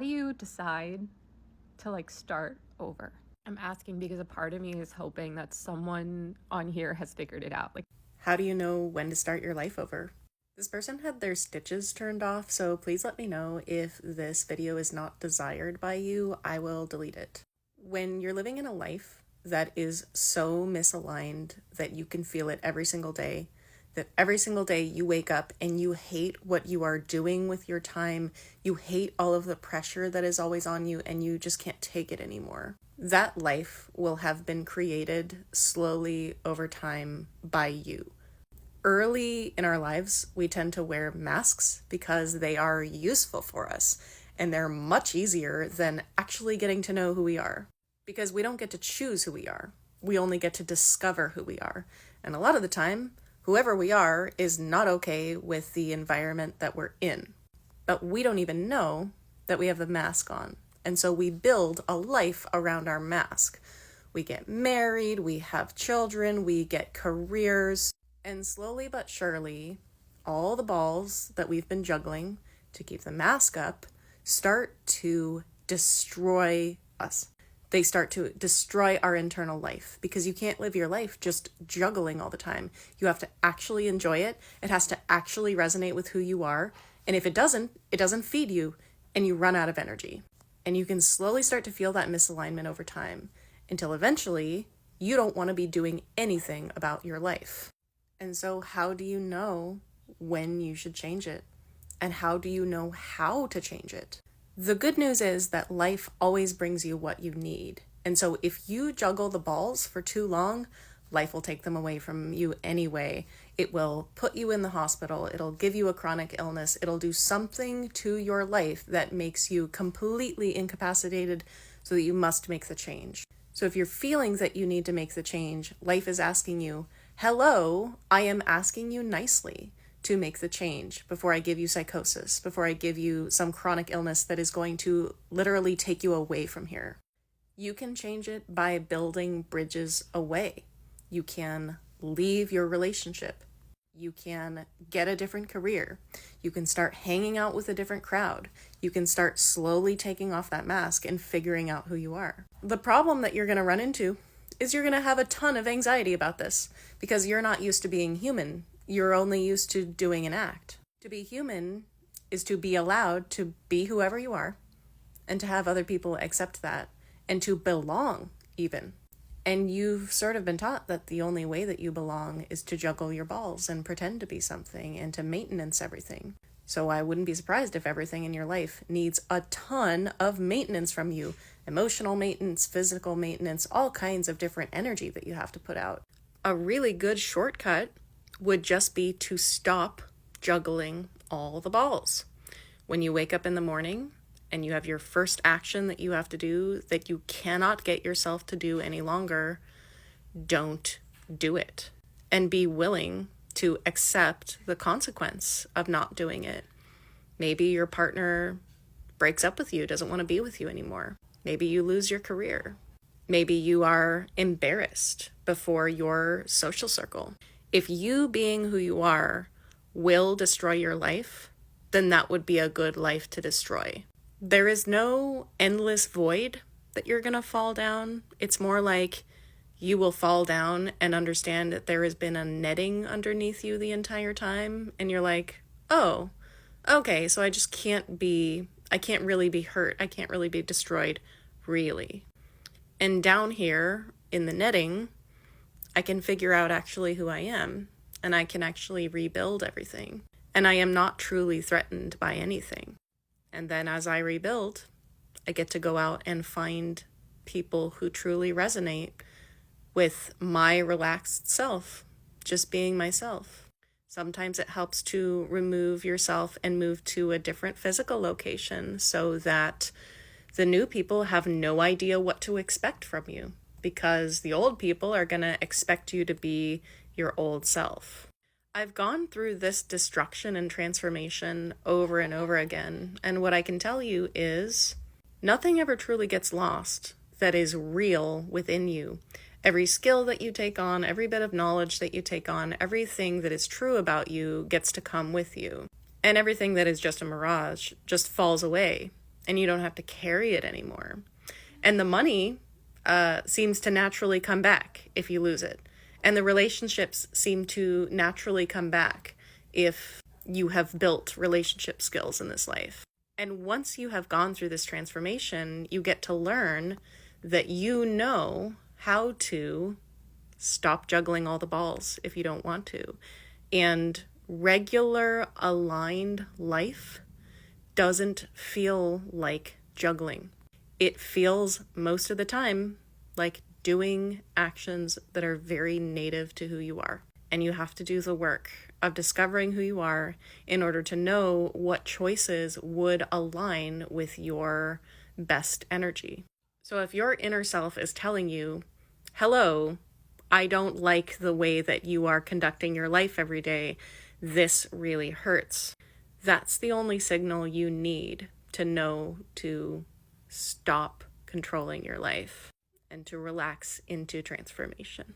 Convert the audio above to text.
do you decide to start over? I'm asking because a part of me is hoping that someone on here has figured it out. How do you know when to start your life over? This person had their stitches turned off, so please let me know if this video is not desired by you. I will delete it. When you're living in a life that is so misaligned that you can feel it every single day, that every single day you wake up and you hate what you are doing with your time, you hate all of the pressure that is always on you, and you just can't take it anymore. That life will have been created slowly over time by you. Early in our lives, we tend to wear masks because they are useful for us, and they're much easier than actually getting to know who we are. Because we don't get to choose who we are. We only get to discover who we are. And a lot of the time, whoever we are is not okay with the environment that we're in. But we don't even know that we have the mask on. And so we build a life around our mask. We get married, we have children, we get careers. And slowly but surely, all the balls that we've been juggling to keep the mask up start to destroy us. They start to destroy our internal life, because you can't live your life just juggling all the time. You have to actually enjoy it. It has to actually resonate with who you are. And if it doesn't feed you, and you run out of energy. And you can slowly start to feel that misalignment over time until eventually you don't want to be doing anything about your life. And so how do you know when you should change it? And how do you know how to change it? The good news is that life always brings you what you need. And so if you juggle the balls for too long, life will take them away from you anyway. It will put you in the hospital. It'll give you a chronic illness. It'll do something to your life that makes you completely incapacitated so that you must make the change. So if you're feeling that you need to make the change, life is asking you, hello, I am asking you nicely to make the change before I give you psychosis, before I give you some chronic illness that is going to literally take you away from here. You can change it by building bridges away. You can leave your relationship. You can get a different career. You can start hanging out with a different crowd. You can start slowly taking off that mask and figuring out who you are. The problem that you're going to run into is you're going to have a ton of anxiety about this because you're not used to being human. You're only used to doing an act. To be human is to be allowed to be whoever you are and to have other people accept that and to belong even. And you've sort of been taught that the only way that you belong is to juggle your balls and pretend to be something and to maintenance everything. So I wouldn't be surprised if everything in your life needs a ton of maintenance from you. Emotional maintenance, physical maintenance, all kinds of different energy that you have to put out. A really good shortcut would just be to stop juggling all the balls. When you wake up in the morning and you have your first action that you have to do that you cannot get yourself to do any longer, don't do it. And be willing to accept the consequence of not doing it. Maybe your partner breaks up with you, doesn't want to be with you anymore. Maybe you lose your career. Maybe you are embarrassed before your social circle. If you being who you are will destroy your life, then that would be a good life to destroy. There is no endless void that you're going to fall down. It's more like you will fall down and understand that there has been a netting underneath you the entire time. And you're like, oh, okay, so I can't really be hurt. I can't really be destroyed, really. And down here in the netting, I can figure out actually who I am. And I can actually rebuild everything. And I am not truly threatened by anything. And then as I rebuild, I get to go out and find people who truly resonate with my relaxed self, just being myself. Sometimes it helps to remove yourself and move to a different physical location so that the new people have no idea what to expect from you, because the old people are going to expect you to be your old self. I've gone through this destruction and transformation over and over again, and what I can tell you is nothing ever truly gets lost that is real within you. Every skill that you take on, every bit of knowledge that you take on, everything that is true about you gets to come with you. And everything that is just a mirage just falls away. and you don't have to carry it anymore. And the money seems to naturally come back if you lose it. And the relationships seem to naturally come back if you have built relationship skills in this life. And once you have gone through this transformation, you get to learn that you know how to stop juggling all the balls if you don't want to. And regular aligned life doesn't feel like juggling. It feels most of the time like doing actions that are very native to who you are. And you have to do the work of discovering who you are in order to know what choices would align with your best energy. So if your inner self is telling you, hello, I don't like the way that you are conducting your life every day, this really hurts. That's the only signal you need to know to stop controlling your life and to relax into transformation.